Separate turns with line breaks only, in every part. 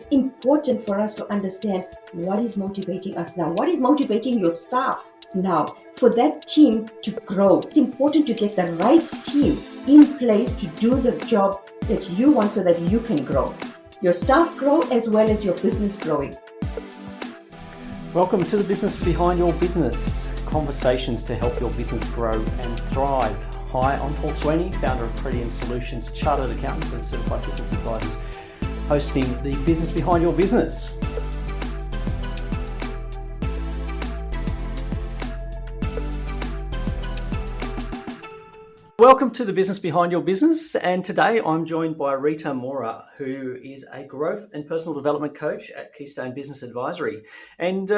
it's important for us to understand what is motivating us now, what is motivating your staff now, for that team to grow. It's important to get the right team in place to do the job that you want so that you can grow. Your staff grow as well as your business growing.
Welcome to the Business Behind Your Business, conversations to help your business grow and thrive. Hi, I'm Paul Sweeney, founder of Pretium Solutions, Chartered Accountants and Certified Business Advisors, hosting the Business Behind Your Business. Welcome to the Business Behind Your Business, and today I'm joined by Rita Morar, who is a growth and personal development coach at Keystone Business Advisory. And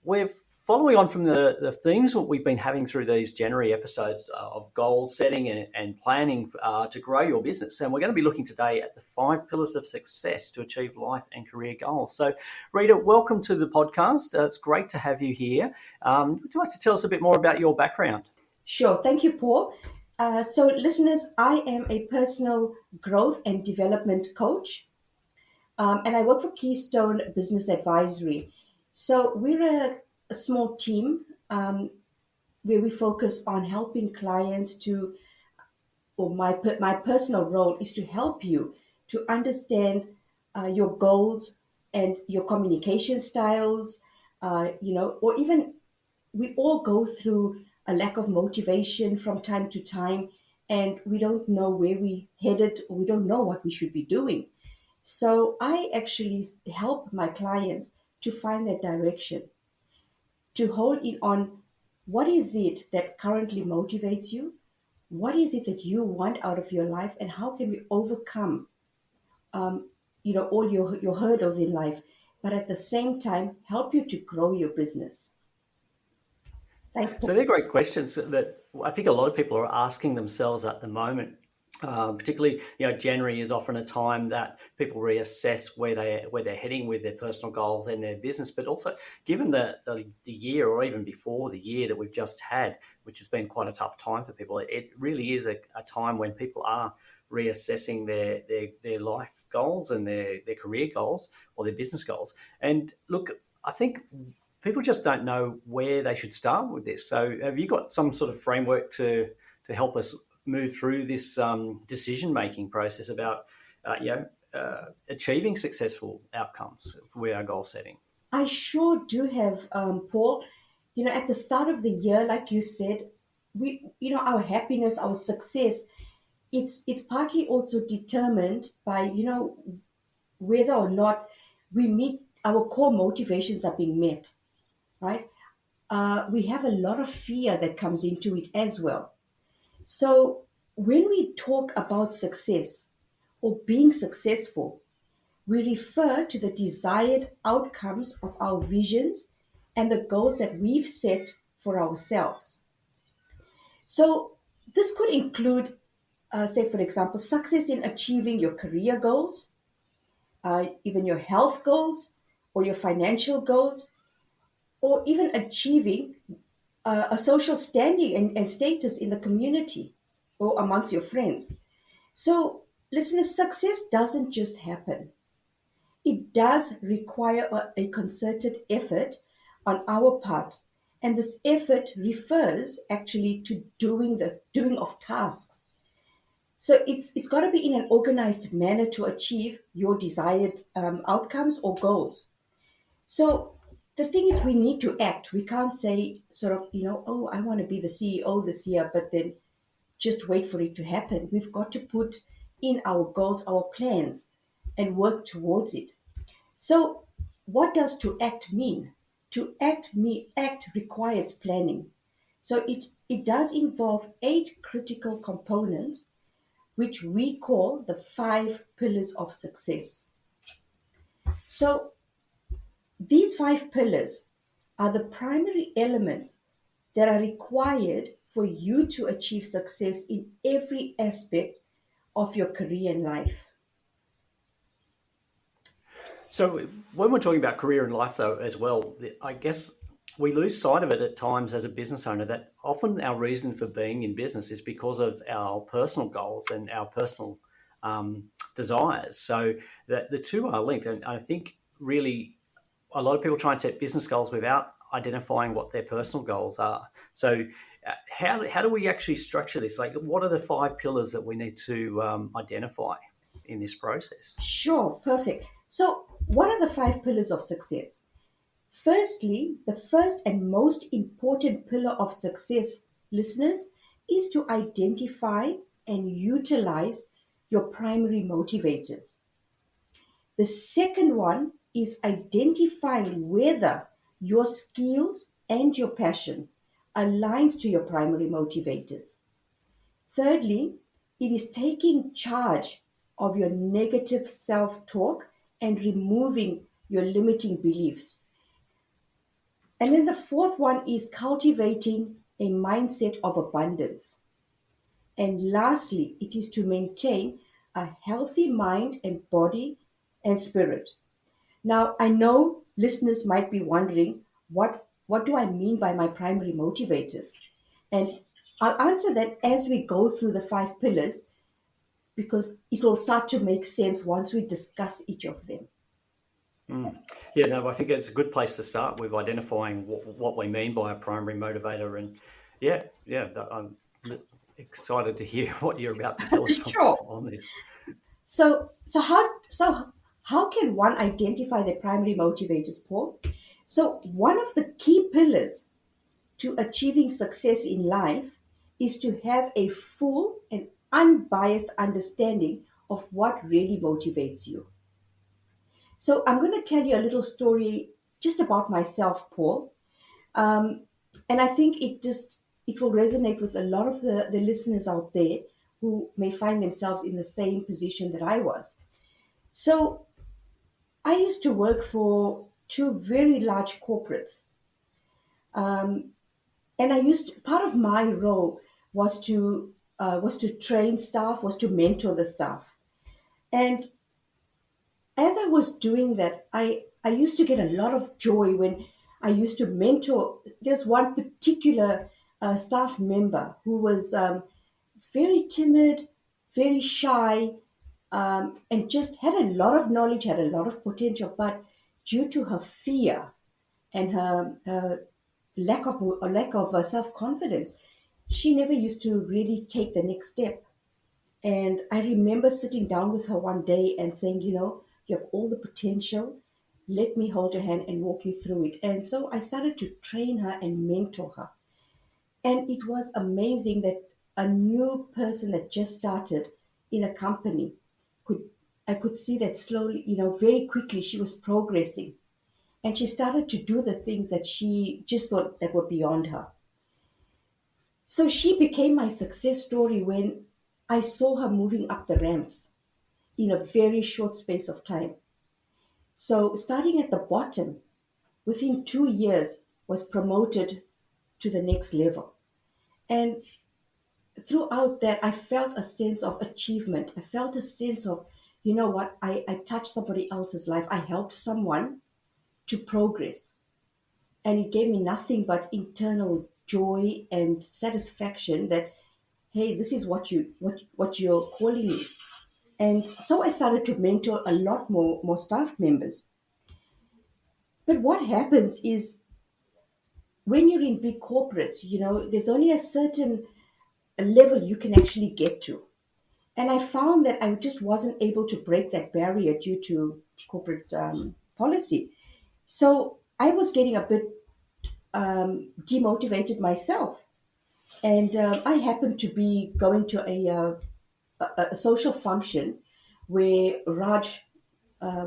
we're following on from the themes that we've been having through these January episodes of goal setting and planning to grow your business. And we're going to be looking today at the 5 pillars of success to achieve life and career goals. So Rita, welcome to the podcast. It's great to have you here. Would you like to tell us a bit more about your background?
Sure. Thank you, Paul. So listeners, I am a personal growth and development coach, and I work for Keystone Business Advisory. So we're a small team where we focus on helping clients my personal role is to help you to understand your goals and your communication styles, or even we all go through a lack of motivation from time to time, and we don't know where we headed, or we don't know what we should be doing. So I actually help my clients to find that direction, to hold in on what is it that currently motivates you, what is it that you want out of your life, and how can we overcome all your hurdles in life, but at the same time help you to grow your business.
So they're great questions that I think a lot of people are asking themselves at the moment. Particularly, January is often a time that people reassess where they're heading with their personal goals and their business. But also, given the year, or even before the year that we've just had, which has been quite a tough time for people, it really is a time when people are reassessing their life goals and their career goals or their business goals. And look, I think people just don't know where they should start with this. So have you got some sort of framework to help us move through this decision-making process about achieving successful outcomes with our goal setting?
I sure do have, Paul. At the start of the year, like you said, our happiness, our success, it's partly also determined by, whether or not we meet our core motivations are being met, right? We have a lot of fear that comes into it as well. So when we talk about success or being successful, we refer to the desired outcomes of our visions and the goals that we've set for ourselves. So this could include, say, for example, success in achieving your career goals, even your health goals or your financial goals, or even achieving a social standing and status in the community or amongst your friends. So, listeners, success doesn't just happen. It does require a concerted effort on our part. And this effort refers actually to doing of tasks. So it's got to be in an organized manner to achieve your desired outcomes or goals. So the thing is, we need to act. We can't say oh, I want to be the CEO this year, but then just wait for it to happen. We've got to put in our goals, our plans, and work towards it. So what does to act mean? To act requires planning. So it does involve 8 critical components, which we call the 5 pillars of success. So these 5 pillars are the primary elements that are required for you to achieve success in every aspect of your career and life.
So when we're talking about career and life, though, as well, I guess we lose sight of it at times as a business owner, that often our reason for being in business is because of our personal goals and our personal desires. So the two are linked. And I think really a lot of people try and set business goals without identifying what their personal goals are. So how do we actually structure this? Like, what are the 5 pillars that we need to identify in this process?
Sure, perfect. So, what are the 5 pillars of success? Firstly, the first and most important pillar of success, listeners, is to identify and utilize your primary motivators. The second one is identifying whether your skills and your passion aligns to your primary motivators. Thirdly, it is taking charge of your negative self-talk and removing your limiting beliefs. And then the fourth one is cultivating a mindset of abundance. And lastly, it is to maintain a healthy mind and body and spirit. Now, I know listeners might be wondering, what do I mean by my primary motivators? And I'll answer that as we go through the 5 pillars, because it will start to make sense once we discuss each of them.
Yeah, no, I think it's a good place to start with identifying what we mean by a primary motivator. And I'm excited to hear what you're about to tell us
Sure.
on this.
So how can one identify their primary motivators, Paul? So one of the key pillars to achieving success in life is to have a full and unbiased understanding of what really motivates you. So I'm going to tell you a little story just about myself, Paul. Um, and I think it will resonate with a lot of the listeners out there who may find themselves in the same position that I was. So I used to work for two very large corporates. Um, and part of my role was to train staff, was to mentor the staff. And as I was doing that, I used to get a lot of joy when I used to mentor. There's one particular staff member who was very timid, very shy, and just had a lot of knowledge, had a lot of potential, but due to her fear and her lack of self confidence, she never used to really take the next step. And I remember sitting down with her one day and saying, you have all the potential. Let me hold your hand and walk you through it. And so I started to train her and mentor her. And it was amazing that a new person that just started in a company could I could see that slowly, very quickly she was progressing. And she started to do the things that she just thought that were beyond her. So she became my success story when I saw her moving up the ramps in a very short space of time. So starting at the bottom, within 2 years, was promoted to the next level. And throughout that, I felt a sense of achievement. I felt a sense of, you know what, I touched somebody else's life. I helped someone to progress. And it gave me nothing but internal joy and satisfaction that, hey, this is what your calling is. And so I started to mentor a lot more staff members. But what happens is when you're in big corporates, there's only a certain level you can actually get to. And I found that I just wasn't able to break that barrier due to corporate policy. So I was getting a bit demotivated myself. And I happened to be going to a social function where Raj,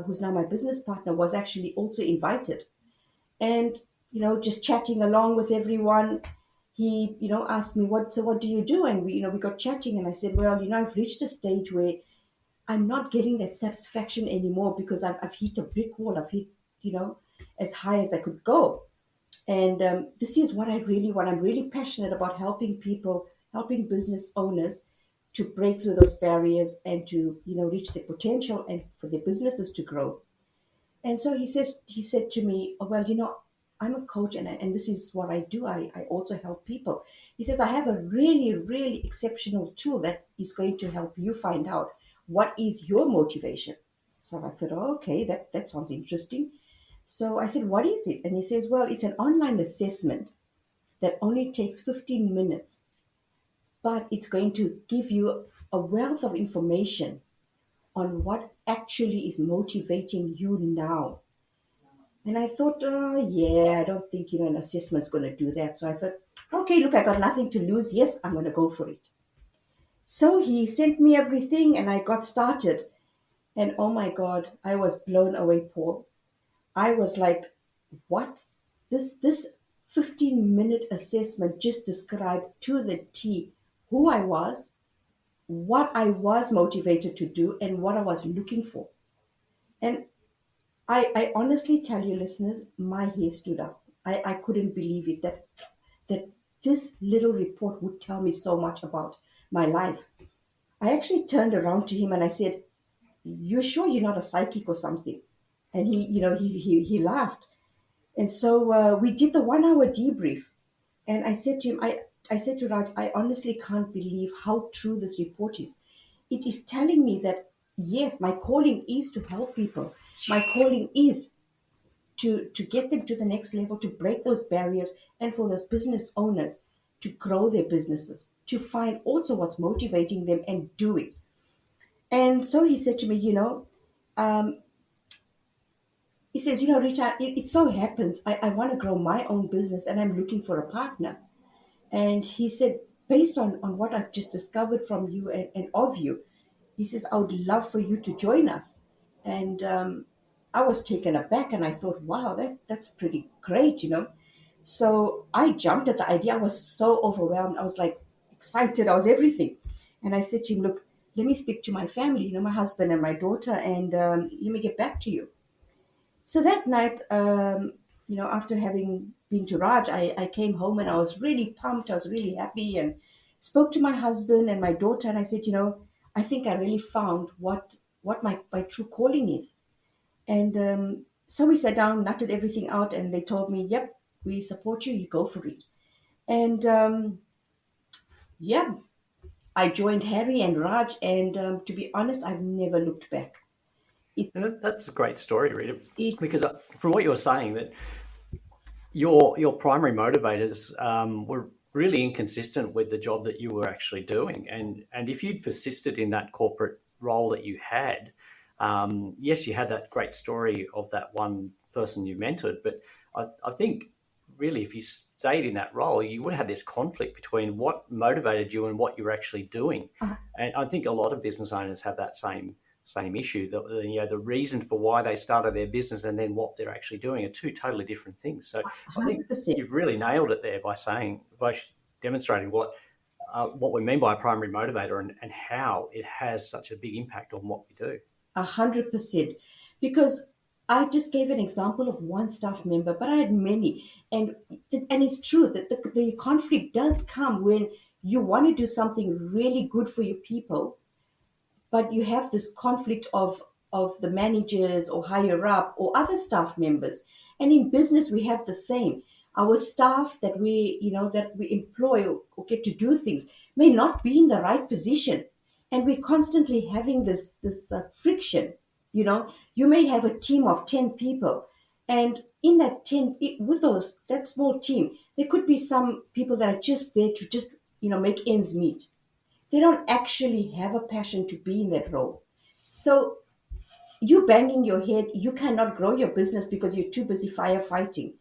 who's now my business partner, was actually also invited. And just chatting along with everyone, he asked me, what do you do? And we got chatting, and I said, well, I've reached a stage where I'm not getting that satisfaction anymore because I've hit a brick wall. I've hit you know as high as I could go. And this is what I really want. I'm really passionate about helping people, helping business owners to break through those barriers and to reach their potential and for their businesses to grow. And so he said to me, oh, well, I'm a coach, and this is what I do. I also help people. He says, I have a really, really exceptional tool that is going to help you find out what is your motivation? So I thought, oh, okay, that sounds interesting. So I said, what is it? And he says, well, it's an online assessment that only takes 15 minutes, but it's going to give you a wealth of information on what actually is motivating you now. And I thought, oh, yeah, I don't think, an assessment's going to do that. So I thought, okay, look, I got nothing to lose. Yes, I'm going to go for it. So he sent me everything and I got started. And oh my God, I was blown away, Paul. I was like, what? This 15-minute assessment just described to the T who I was, what I was motivated to do, and what I was looking for. And I honestly tell you, listeners, my hair stood up. I couldn't believe it that this little report would tell me so much about my life. I actually turned around to him and I said, "You sure you're not a psychic or something?" And he laughed. And so we did the 1 hour debrief. And I said to him, I said to Raj, I honestly can't believe how true this report is. It is telling me that, yes, my calling is to help people. My calling is to get them to the next level, to break those barriers, and for those business owners to grow their businesses, to find also what's motivating them and do it. And so he said to me, um, he says, Rita, it so happens I want to grow my own business and I'm looking for a partner. And he said, based on what I've just discovered from you and of you, he says, I would love for you to join us. And I was taken aback and I thought, wow, that's pretty great. So I jumped at the idea. I was so overwhelmed. I was like excited. I was everything. And I said to him, look, let me speak to my family, my husband and my daughter, and let me get back to you. So that night, after having been to Raj, I came home and I was really pumped. I was really happy and spoke to my husband and my daughter. And I said, I think I really found what my true calling is. And so we sat down, nutted everything out, and they told me, yep, we support you. You go for it. And yeah, I joined Harry and Raj. And to be honest, I've never looked back.
That's a great story, Rita,
It
because from what you were saying, that your primary motivators were really inconsistent with the job that you were actually doing, and if you'd persisted in that corporate role that you had, yes, you had that great story of that one person you mentored, but I think really if you stayed in that role, you would have this conflict between what motivated you and what you were actually doing.
uh,
And I think a lot of business owners have that same issue. The reason for why they started their business and then what they're actually doing are two totally different things. So I think
100%.
you've really nailed it there by demonstrating what we mean by a primary motivator and how it has such a big impact on what we do.
100%. Because I just gave an example of one staff member, but I had many. And it's true that the conflict does come when you want to do something really good for your people, but you have this conflict of the managers or higher up or other staff members. And in business we have the same. Our staff that we employ or get to do things may not be in the right position, and we're constantly having this friction. You may have a team of 10 people, and in that 10 with those that small team, there could be some people that are just there to just make ends meet. They don't actually have a passion to be in that role. So you banging your head, you cannot grow your business because you're too busy firefighting.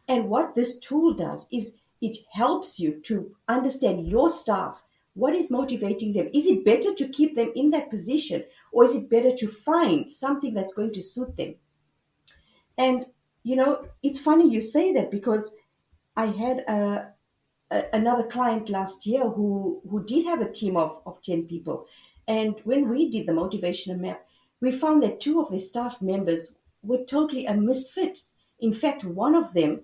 And what this tool does is it helps you to understand your staff. What is motivating them? Is it better to keep them in that position, or is it better to find something that's going to suit them? And it's funny you say that, because I had another client last year who did have a team of 10 people. And when we did the motivational map, we found that two of the staff members were totally a misfit. In fact, one of them,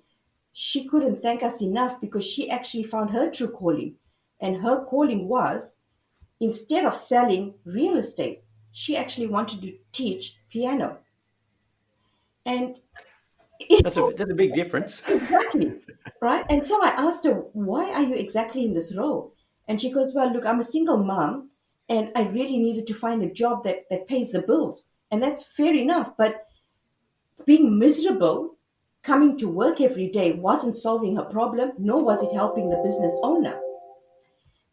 she couldn't thank us enough because she actually found her true calling. And her calling was, instead of selling real estate, she actually wanted to teach piano. And
That's a big difference.
exactly. Right. And so I asked her, why are you exactly in this role? And she goes, well, look, I'm a single mom. and I really needed to find a job that pays the bills. And that's fair enough. But being miserable, coming to work every day wasn't solving her problem, nor was it helping the business owner.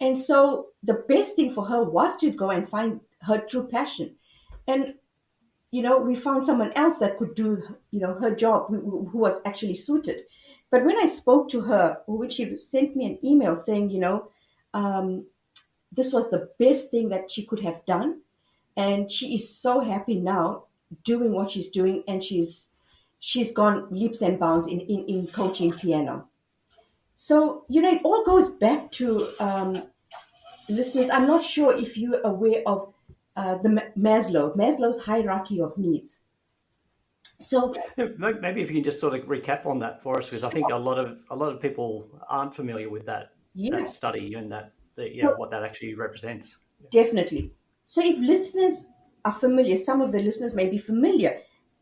And so the best thing for her was to go and find her true passion. And, we found someone else that could do, her job, who was actually suited. But when I spoke to her, or when she sent me an email saying, um, this was the best thing that she could have done, and she is so happy now doing what she's doing, and she's gone leaps and bounds in coaching piano. So it all goes back to, listeners. I'm not sure if you're aware of the Maslow's hierarchy of needs. So
Yeah, maybe if you can just sort of recap on that for us, because I think a lot of people aren't familiar with that
yeah,
study and
so
what that actually represents.
definitely. So if listeners are familiar, some of the listeners may be familiar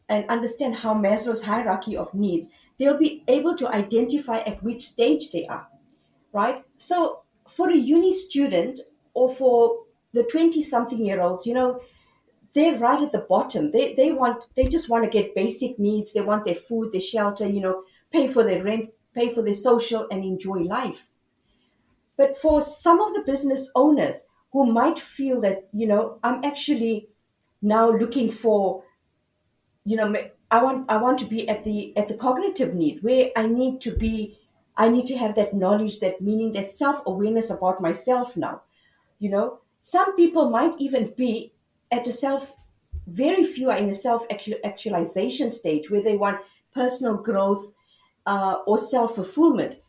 and understand how Maslow's hierarchy of needs, they'll be able to identify at which stage they are, right? So for a uni student, or for the 20 something year olds, they're right at the bottom. They just want to get basic needs. They want their food, their shelter, pay for their rent, pay for their social, and enjoy life. But for some of the business owners who might feel that, I'm actually now looking for, I want to be at the cognitive need, where I need to have that knowledge, that meaning, that self-awareness about myself now. Some people might even be at a self very few are in a self actualization stage, where they want personal growth, or self fulfillment.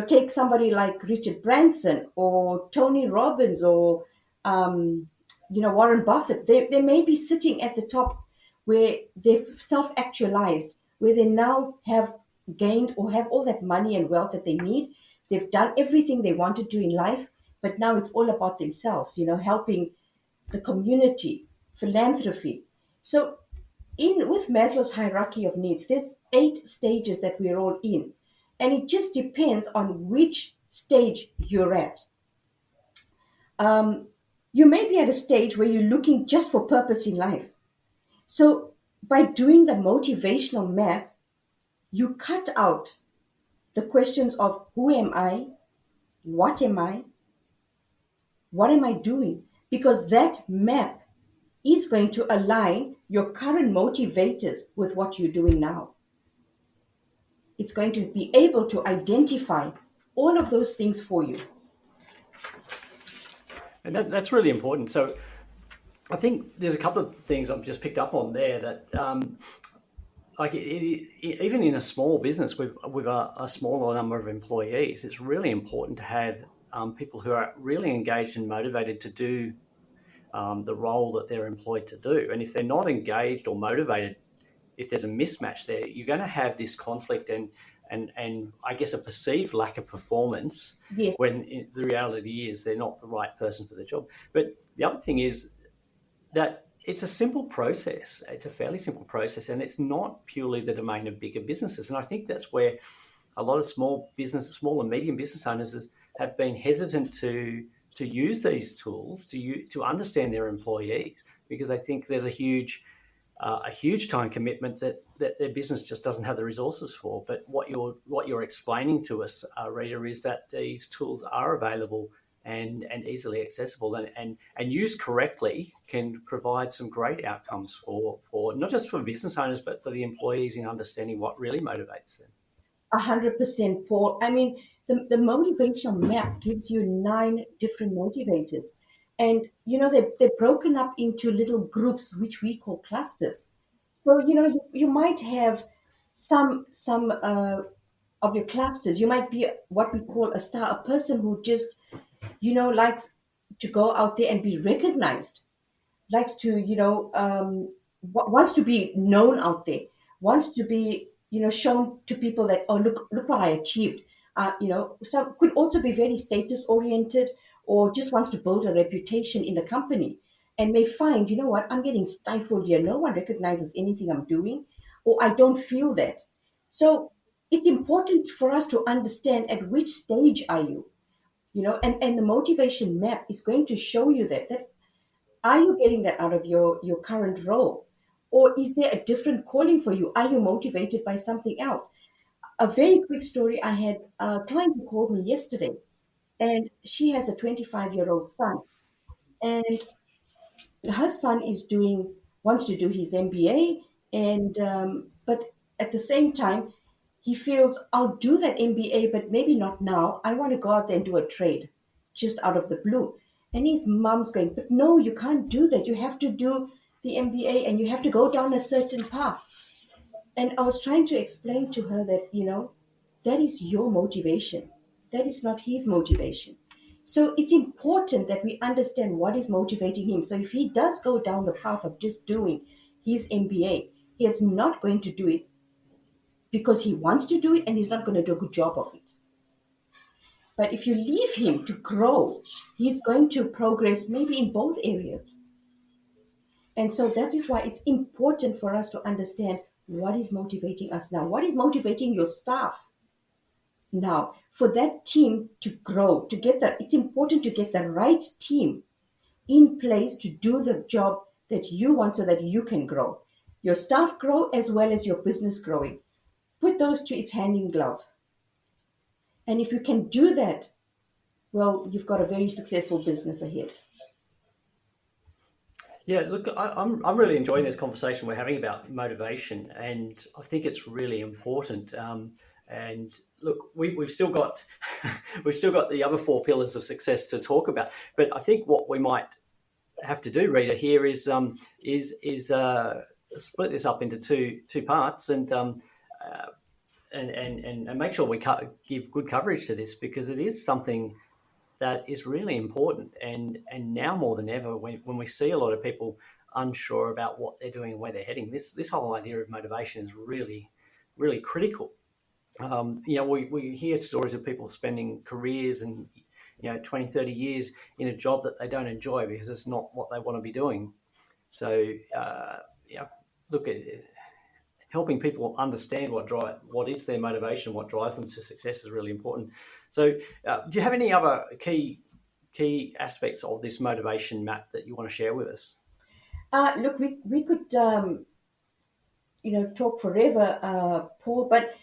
Take somebody like Richard Branson or Tony Robbins, or Warren Buffett. They may be sitting at the top, where they've self actualized, where they now have gained or have all that money and wealth that they need. They've done everything they want to do in life, but now it's all about themselves, helping the community, philanthropy. So, in with Maslow's hierarchy of needs, there's 8 stages that we're all in, and it just depends on which stage you're at. Um, you may be at a stage where you're looking just for purpose in life. So, by doing the motivational map, you cut out the questions of who am I, what am I, what am I doing, because that map is going to align your current motivators with what you're doing now. It's going to be able to identify all of those things for you.
And that's really important. So I think there's a couple of things I've just picked up on there that, even in a small business with a smaller number of employees, it's really important to have people who are really engaged and motivated to do the role that they're employed to do. And if they're not engaged or motivated, if there's a mismatch there, you're going to have this conflict and I guess a perceived lack of performance,
Yes,
when the reality is they're not the right person for the job. But the other thing is that it's a simple process. It's a fairly simple process, and it's not purely the domain of bigger businesses. And I think that's where a lot of small and medium business owners have been hesitant to use these tools to understand their employees, because I think there's a huge time commitment that their business just doesn't have the resources for. But what you're explaining to us, Rita, is that these tools are available and easily accessible, and used correctly can provide some great outcomes for not just for business owners, but for the employees, in understanding what really motivates them.
100%, Paul. I mean, the motivational map gives you 9 different motivators. And, they're broken up into little groups, which we call clusters. So, you might have some of your clusters. You might be what we call a star, a person who just, likes to go out there and be recognized, likes to, wants to be known out there, wants to be, shown to people that, oh, look what I achieved. Some could also be very status oriented, or just wants to build a reputation in the company, and may find, what, I'm getting stifled here. No one recognizes anything I'm doing, or I don't feel that. So it's important for us to understand at which stage are you, and the motivation map is going to show you that Are you getting that out of your current role? Or is there a different calling for you? Are you motivated by something else? A very quick story. I had a client who called me yesterday, and she has a 25-year-old son. And her son is doing wants to do his MBA, and but at the same time, he feels I'll do that MBA, but maybe not now. I want to go out there and do a trade, just out of the blue. And his mom's going, but no, you can't do that. You have to do the MBA, and you have to go down a certain path. And I was trying to explain to her that, that is your motivation. That is not his motivation. So it's important that we understand what is motivating him. So if he does go down the path of just doing his MBA, he is not going to do it because he wants to do it and he's not going to do a good job of it. But if you leave him to grow, he's going to progress maybe in both areas. And so that is why it's important for us to understand what is motivating us now. What is motivating your staff now? For that team to grow, it's important to get the right team in place to do the job that you want so that you can grow. Your staff grow as well as your business growing. Put those two, it's hand in glove. And if you can do that, well, you've got a very successful business ahead.
Yeah, look, I'm really enjoying this conversation we're having about motivation, and I think it's really important. And look, we've still got we've still got the other four pillars of success to talk about. But I think what we might have to do, Rita, here is split this up into two parts, and make sure we give good coverage to this, because it is something that is really important, and now more than ever, when we see a lot of people unsure about what they're doing and where they're heading, this whole idea of motivation is really, really critical. We hear stories of people spending careers and 20, 30 years in a job that they don't enjoy because it's not what they want to be doing. So look at helping people understand what is their motivation, what drives them to success is really important. So, do you have any other key aspects of this motivation map that you want to share with us?
Look, we could talk forever, Paul, but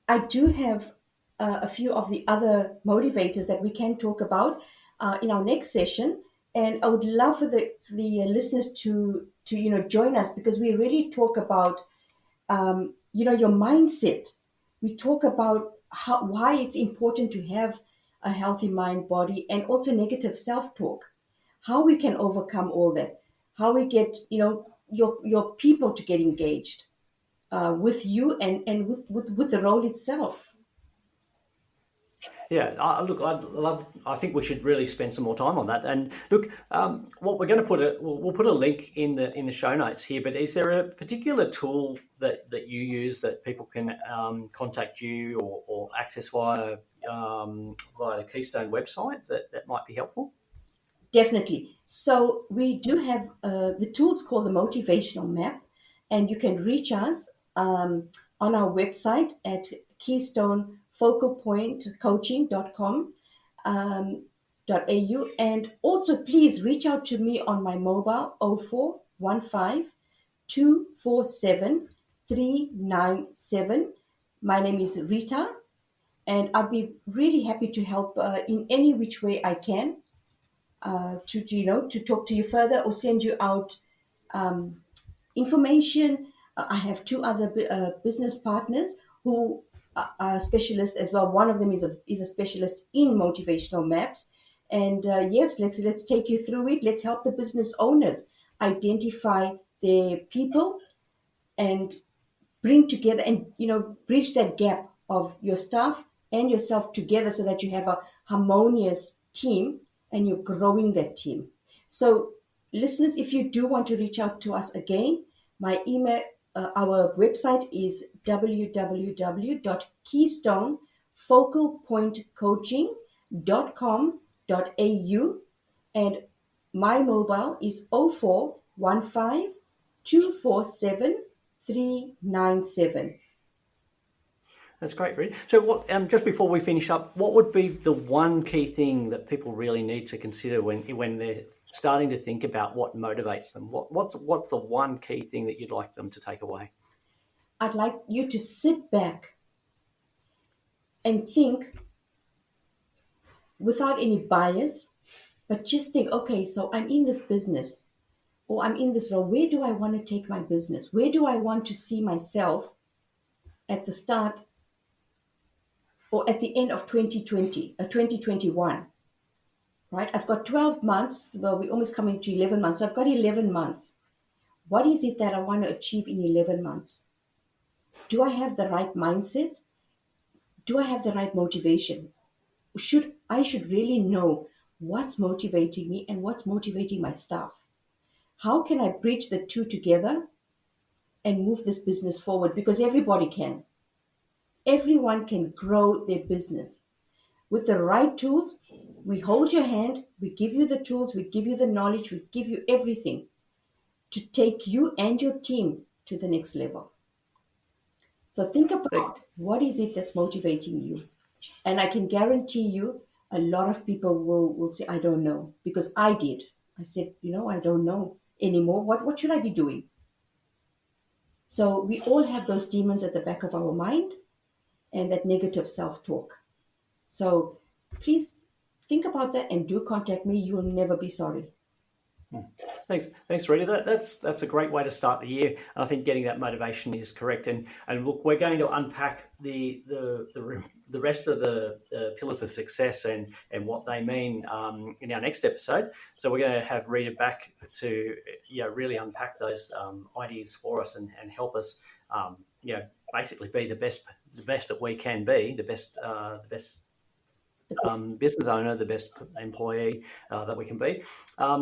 I do have a few of the other motivators that we can talk about in our next session, and I would love for the listeners to join us, because we really talk about your mindset. We talk about why it's important to have a healthy mind, body, and also negative self-talk. How we can overcome all that. How we get your people to get engaged with you and with the role itself.
Yeah, look, I think we should really spend some more time on that. And look, what we're going to we'll put a link in the show notes here. But is there a particular tool that you use that people can contact you or access via the Keystone website that might be helpful?
Definitely. So we do have the tools called the motivational map, and you can reach us on our website at keystonefocalpointcoaching.com .au, and also please reach out to me on my mobile 0415 247 397. My name is Rita, and I'll be really happy to help in any which way I can to talk to you further or send you out um, information. I have two other business partners who are specialists as well. One of them is a specialist in motivational maps, and yes, let's take you through it. Let's help the business owners identify their people and bring together and bridge that gap of your staff and yourself together so that you have a harmonious team and you're growing that team. So listeners, if you do want to reach out to us again, my email our website is www.keystoneFocalPointCoaching.com.au, and my mobile is 0415 247 397.
That's great, Reed. So, what? Just before we finish up, what would be the one key thing that people really need to consider when they're starting to think about what motivates them. What's the one key thing that you'd like them to take away?
I'd like you to sit back and think without any bias, but just think, okay, so I'm in this business or I'm in this role. Where do I want to take my business? Where do I want to see myself at the start or at the end of 2021, right? I've got 12 months. Well, we're almost coming to 11 months. So I've got 11 months. What is it that I want to achieve in 11 months? Do I have the right mindset? Do I have the right motivation? I should really know what's motivating me and what's motivating my staff. How can I bridge the two together and move this business forward? Because everybody can. Everyone can grow their business. With the right tools, we hold your hand, we give you the tools, we give you the knowledge, we give you everything to take you and your team to the next level. So think about what is it that's motivating you. And I can guarantee you a lot of people will say, I don't know, because I did. I said, I don't know anymore. What should I be doing? So we all have those demons at the back of our mind and that negative self-talk. So please think about that and do contact me. You will never be sorry.
Thanks, Rita. That's a great way to start the year. I think getting that motivation is correct. And look, we're going to unpack the rest of the pillars of success and what they mean in our next episode. So we're going to have Rita back to really unpack those ideas for us and help us basically be the best that we can be, the best business owner, the best employee that we can be.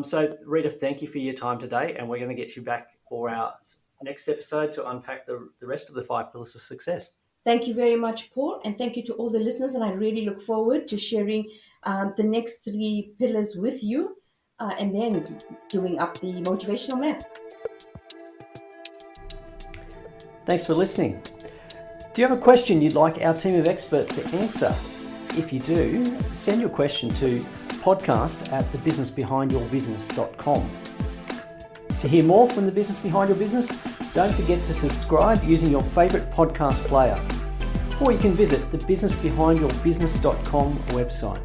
So Rita, thank you for your time today, and we're going to get you back for our next episode to unpack the rest of the 5 pillars of success.
Thank you very much, Paul, and thank you to all the listeners, and I really look forward to sharing the next 3 pillars with you and then doing up the motivational map.
Thanks for listening. Do you have a question you'd like our team of experts to answer? If you do, send your question to podcast@thebusinessbehindyourbusiness.com. To hear more from The Business Behind Your Business, don't forget to subscribe using your favourite podcast player. Or you can visit the businessbehindyourbusiness.com website.